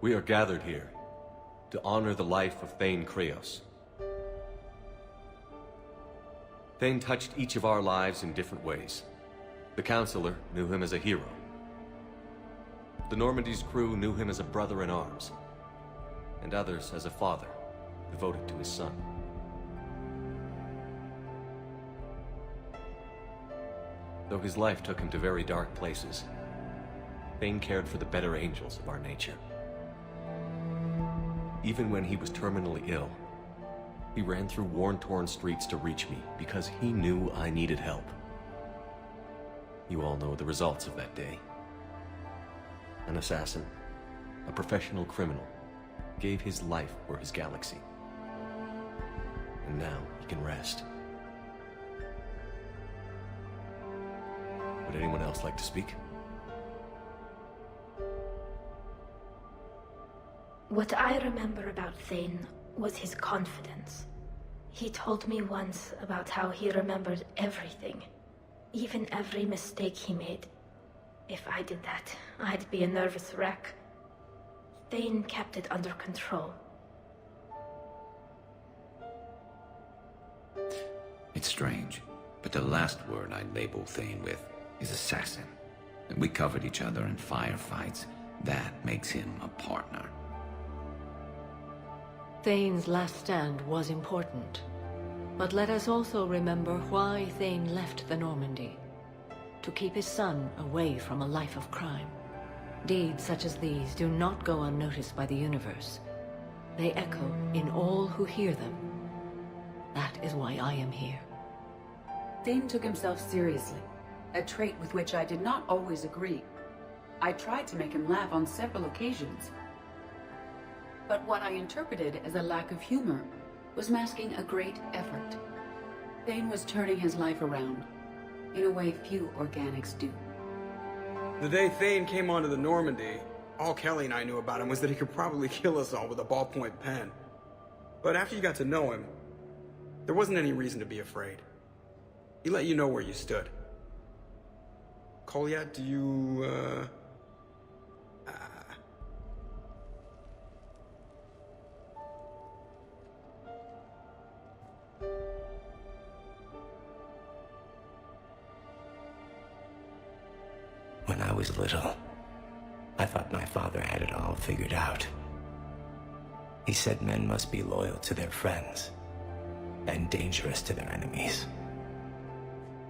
We are gathered here to honor the life of Thane Kreos. Thane touched each of our lives in different ways. The Counselor knew him as a hero. The Normandy's crew knew him as a brother in arms, and others as a father, devoted to his son. Though his life took him to very dark places, Thane cared for the better angels of our nature. Even when he was terminally ill, he ran through worn-torn streets to reach me because he knew I needed help. You all know the results of that day. An assassin, a professional criminal, gave his life for his galaxy. And now he can rest. Would anyone else like to speak? What I remember about Thane was his confidence. He told me once about how he remembered everything, even every mistake he made. If I did that, I'd be a nervous wreck. Thane kept it under control. It's strange, but the last word I'd label Thane with is assassin. And we covered each other in firefights. That makes him a partner. Thane's last stand was important. But let us also remember why Thane left the Normandy. To keep his son away from a life of crime. Deeds such as these do not go unnoticed by the universe. They echo in all who hear them. That is why I am here. Thane took himself seriously, a trait with which I did not always agree. I tried to make him laugh on several occasions. But what I interpreted as a lack of humor was masking a great effort. Thane was turning his life around, in a way few organics do. The day Thane came onto the Normandy, all Kelly and I knew about him was that he could probably kill us all with a ballpoint pen. But after you got to know him, there wasn't any reason to be afraid. He let you know where you stood. Kolya, do you, When I was little, I thought my father had it all figured out. He said men must be loyal to their friends and dangerous to their enemies.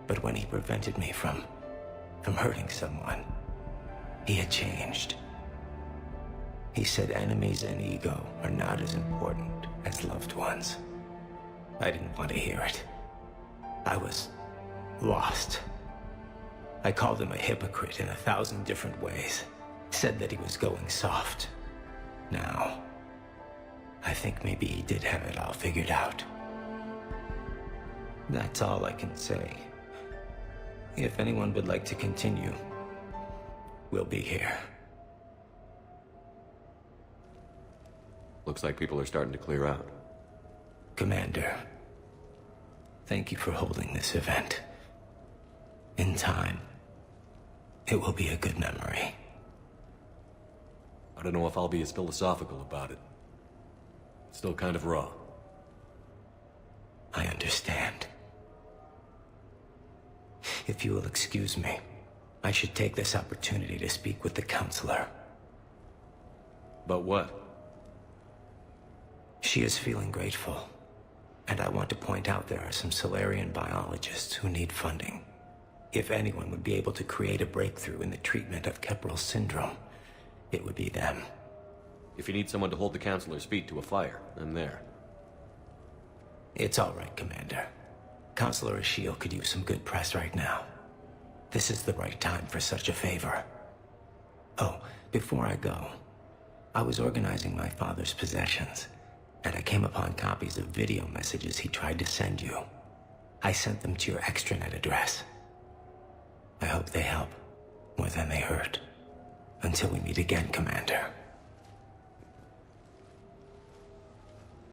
But when he prevented me from hurting someone, he had changed. He said enemies and ego are not as important as loved ones. I didn't want to hear it. I was lost. I called him a hypocrite in 1,000 different ways. Said that he was going soft. Now, I think maybe he did have it all figured out. That's all I can say. If anyone would like to continue, we'll be here. Looks like people are starting to clear out. Commander, thank you for holding this event. In time, it will be a good memory. I don't know if I'll be as philosophical about it. It's still kind of raw. I understand. If you will excuse me, I should take this opportunity to speak with the Counselor. About what? She is feeling grateful, and I want to point out there are some Solarian biologists who need funding. If anyone would be able to create a breakthrough in the treatment of Keppel syndrome, it would be them. If you need someone to hold the Counselor's feet to a fire, I'm there. It's all right, Commander. Counselor Ashiel could use some good press right now. This is the right time for such a favor. Oh, before I go, I was organizing my father's possessions, and I came upon copies of video messages he tried to send you. I sent them to your extranet address. I hope they help more than they hurt. Until we meet again, Commander.